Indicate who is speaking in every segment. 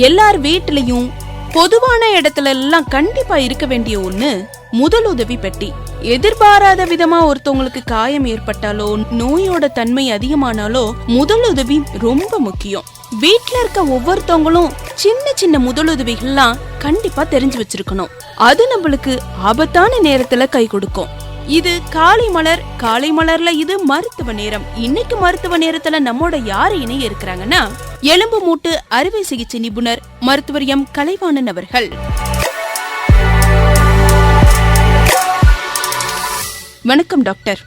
Speaker 1: எல்லார் வீட்டிலையும் பொதுவான இடத்துல எல்லாம் கண்டிப்பா இருக்க வேண்டிய ஒண்ணு முதலுதவி பெட்டி. எதிர்பாராத விதமா ஒருத்தவங்களுக்கு காயம் ஏற்பட்டாலோ நோயோட தன்மை அதிகமானாலோ முதலுதவி ரொம்ப முக்கியம். வீட்டுல இருக்க ஒவ்வொருத்தவங்களும் சின்ன சின்ன முதலுதவிகள்லாம் கண்டிப்பா தெரிஞ்சு வச்சிருக்கணும். அது நம்மளுக்கு ஆபத்தான நேரத்துல கை கொடுக்கும். இது காலை மலர்ல இது மருத்துவ நேரம். இன்னைக்கு மருத்துவ நேரத்துல நம்மோட யாரு இணைய இருக்கிறாங்கன்னா, எலும்பு மூட்டு அறுவை சிகிச்சை நிபுணர் மருத்துவர் எம் கலைவாணன் அவர்கள். வணக்கம் டாக்டர்.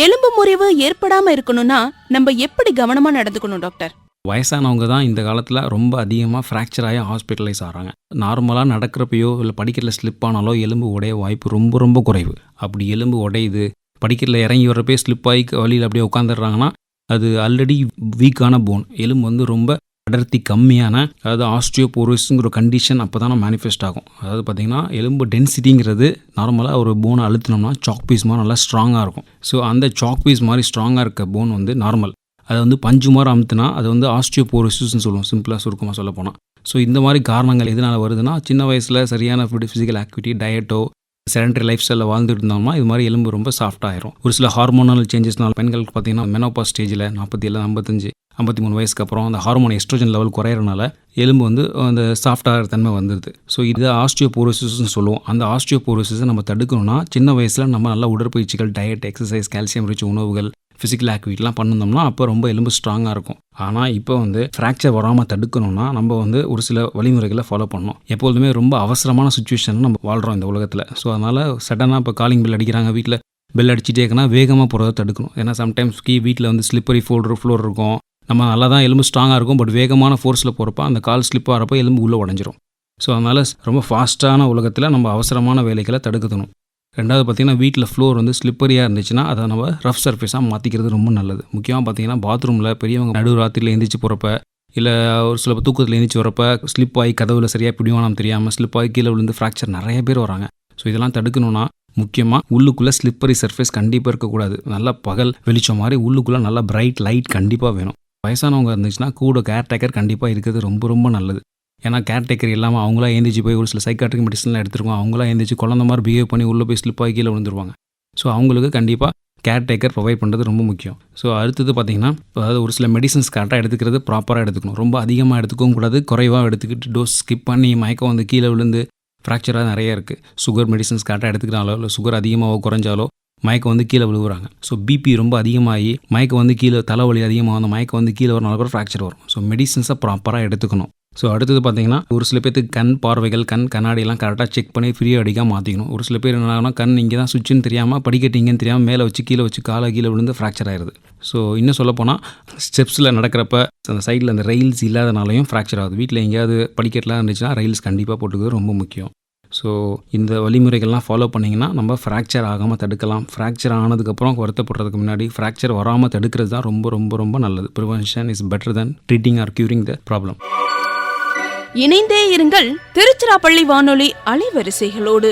Speaker 1: எலும்பு முறிவு ஏற்படாம இருக்கணும்னா நம்ம எப்படி கவனமா நடந்துக்கணும் டாக்டர்?
Speaker 2: வயசானவங்க தான் இந்த காலத்தில் ரொம்ப அதிகமாக ஃப்ராக்சர் ஆகி ஹாஸ்பிட்டலைஸ் ஆகிறாங்க. நார்மலாக நடக்கிறப்பையோ இல்லை படிக்கட்டில் ஸ்லிப் ஆனாலோ எலும்பு உடைய வாய்ப்பு ரொம்ப ரொம்ப குறைவு. அப்படி எலும்பு உடையுது, படிக்கட்டில் இறங்கி வரப்பே ஸ்லிப் ஆகி வழியில் அப்படியே உட்காந்துடுறாங்கன்னா அது ஆல்ரெடி வீக்கான போன். எலும்பு ரொம்ப அடர்த்தி கம்மியான, அதாவது ஆஸ்டியோபோரோசிஸ்ங்கிற ஒரு கண்டிஷன் அப்போ தான் மேனிஃபெஸ்ட் ஆகும். அதாவது பார்த்திங்கன்னா எலும்பு டென்சிட்டிங்கிறது நார்மலாக ஒரு போனை அழுத்தினோம்னா சாக் பீஸ் மாதிரி நல்லா ஸ்ட்ராங்காக இருக்கும். ஸோ அந்த சாக் பீஸ் மாதிரி ஸ்ட்ராங்காக இருக்க போன் நார்மல். அதை பஞ்சு மாதிரி அமுத்துனா அது ஆஸ்டியோபோரோசிஸ்ன்னு சொல்லுவோம், சிம்பிளாக சுருக்கமாக சொல்ல போனால். ஸோ இந்த மாதிரி காரணங்கள் எதனால் வருதுன்னா, சின்ன வயசில் சரியான ஃபிசிக்கல் ஆக்டிவிட்டி, டயட்டோ, செடன்டரி லைஃப் ஸ்டைலில் வாழ்ந்துட்டு இருந்தோம்னா இது மாதிரி எலும்பு ரொம்ப சாஃப்டாகிடும். ஒரு சில ஹார்மோனல் சேஞ்சஸ்னால பெண்களுக்கு பார்த்தீங்கன்னா மெனோபாஸ் ஸ்டேஜில் 47, 55, 53 வயசுக்கு அப்புறம் அந்த ஹார்மோன் எஸ்ட்ரோஜன் லெவல் குறையிறனால எலும்பு அந்த சாஃப்டாகிற தன்மை வந்துடுது. ஸோ இது ஆஸ்டியோபோரோசிஸ்ன்னு சொல்லுவோம். அந்த ஆஸ்டியோபோரோசிஸை நம்ம தடுக்கணும்னா சின்ன வயசில் நம்ம நல்லா உடற்பயிற்சிகள், டயட், எக்ஸசைஸ், கால்சியம் ரிச் உணவுகள், ஃபிசிக்கல் ஆக்டிவிட்டிலாம் பண்ணிருந்தோம்னா அப்போ ரொம்ப எலும்பு ஸ்ட்ராங்காக இருக்கும். ஆனால் இப்போ ஃப்ராக்சர் வராமல் தடுக்கணும்னா நம்ம ஒரு சில வழிமுறைகளை ஃபாலோ பண்ணணும். எப்போதுமே ரொம்ப அவசரமான சுச்சுவேஷனில் நம்ம வாழ்கிறோம் இந்த உலகத்தில். ஸோ அதனால் சடனாக இப்போ காலிங் பெல் அடிக்கிறாங்க, வீட்டில் பெல் அடிச்சுட்டே இருக்குன்னா வேகமாக போகிறத தடுக்கணும். ஏன்னா சம்டைம்ஸ் வீட்டில் ஸ்லிப்பரி ஃப்ளோர் இருக்கும். நம்ம நல்லா தான் எலும்பு ஸ்ட்ராங்காக இருக்கும், பட் வேகமான ஃபோர்ஸில் போகிறப்ப அந்த கால் ஸ்லிப் ஆகிறப்ப எலும்பு உள்ளே உடஞ்சிரும். ஸோ அதனால் ரொம்ப ஃபாஸ்ட்டான உலகத்தில் நம்ம அவசரமான வேலைகளை தடுக்கணும். ரெண்டாவது பார்த்திங்கன்னா வீட்டில் ஃப்ளோர் ஸ்லிப்பரியாக இருந்துச்சுன்னா அதை நம்ம ரஃப் சர்ஃபேஸாக மாற்றிக்கிறது ரொம்ப நல்லது. முக்கியமாக பார்த்திங்கன்னா பாத்ரூமில் பெரியவங்க நடு ராத்திரியில் எழுந்திரிச்சு போகிறப்ப, இல்லை ஒரு சில தூக்கத்தில் எழுந்திரிச்சு வரப்போ ஸ்லிப் ஆகி கதவில் சரியாக பிடிவானம் தெரியாமல் ஸ்லிப் ஆகி கீழே விழுந்து ஃப்ராக்சர் நிறைய பேர் வராங்க. ஸோ இதெல்லாம் தடுக்கணும்னா முக்கியமாக உள்ளுக்குள்ளே ஸ்லிப்பரி சர்ஃபேஸ் கண்டிப்பாக இருக்கக்கூடாது. நல்லா பகல் வெளிச்சம் மாதிரி உள்ளுக்குள்ளே நல்லா பிரைட் லைட் கண்டிப்பாக வேணும். வயசானவங்க இருந்துச்சுன்னா கூட கேர்டேக்கர் கண்டிப்பாக இருக்கிறது ரொம்ப ரொம்ப நல்லது. ஏன்னா கேர்டேக்கர் இல்லாமல் அவங்களா எழுந்திரிச்சு போய் ஒரு சில சைக்காட்ரிக் மெடிசன்லாம் எடுத்துருக்கோம், அவங்களா எழுந்திரிச்சு குழந்த மாதிரி பிஹேவ் பண்ணி உள்ளே போய் ஸ்லிப் ஆகி கீழே விழுந்துருவாங்க. ஸோ அவங்களுக்கு கண்டிப்பாக கேர்டேக்கர் ப்ரொவைட் பண்ணுறது ரொம்ப முக்கியம். ஸோ அடுத்தது பார்த்திங்கன்னா, அதாவது ஒரு சில மெடிசன்ஸ் கரெக்டாக எடுத்துக்கிறது ப்ராப்பராக எடுத்துக்கணும். ரொம்ப அதிகமாக எடுத்துக்கவும் கூடாது, குறைவாக எடுத்துக்கிட்டு டோஸ் ஸ்கிப் பண்ணி மயக்கம் கீழே விழுந்து ஃப்ராக்சராக நிறைய இருக்குது. சுகர் மெடிசன்ஸ் கரெக்டாக எடுத்துக்கிட்டாலோ இல்லை சுகர் அதிகமாக குறைஞ்சாலோ மயக்கம் கீழே விழுவுறாங்க. ஸோ பிபி ரொம்ப அதிகமாகி மயக்கம் கீழே, தலைவலி அதிகமாக மயக்கம் கீழே வரனால கூட ஃப்ராக்சர் வரும். ஸோ மெடிசன்ஸை ப்ராப்பராக எடுத்துக்கணும். ஸோ அடுத்தது பார்த்திங்கன்னா, ஒரு சில பேருக்கு கண் பார்வைகள், கண்ணாடியெல்லாம் கரெக்டாக செக் பண்ணி ஃப்ரீயாக அடிக்காம மாற்றிக்கணும். ஒரு சில பேர் என்ன கண் இங்கே தான் சுவிட்சுன்னு தெரியாமல், படிக்கட்டிங்கன்னு தெரியாமல் மேலே வச்சு கீழே வச்சு காலை கீழே விழுந்து ஃப்ராக்சர் ஆயிடுது. ஸோ இன்னும் சொல்லப்போனால் ஸ்டெப்ஸில் நடக்கிறப்ப அந்த சைடில் அந்த ரெயில்ஸ் இல்லாதனாலையும் ஃப்ராக்சர் ஆகுது. வீட்டில் எங்கேயாவது படிக்கட்டெலாம் இருந்துச்சுன்னா ரெயில்ஸ் கண்டிப்பாக போட்டுக்கிறது ரொம்ப முக்கியம். ஸோ இந்த வழிமுறைகள்லாம் ஃபாலோ பண்ணிங்கன்னா நம்ம ஃப்ராக்சர் ஆகாமல் தடுக்கலாம். ஃப்ராக்சர் ஆனதுக்கப்புறம் வருத்தப்படுறதுக்கு முன்னாடி ஃப்ராக்சர் வராமல் தடுக்கிறது தான் ரொம்ப ரொம்ப ரொம்ப நல்லது. Prevention is better than treating or curing the problem.
Speaker 1: இணைந்தே இருங்கள் திருச்சிராப்பள்ளி வானொலி அலைவரிசைகளோடு.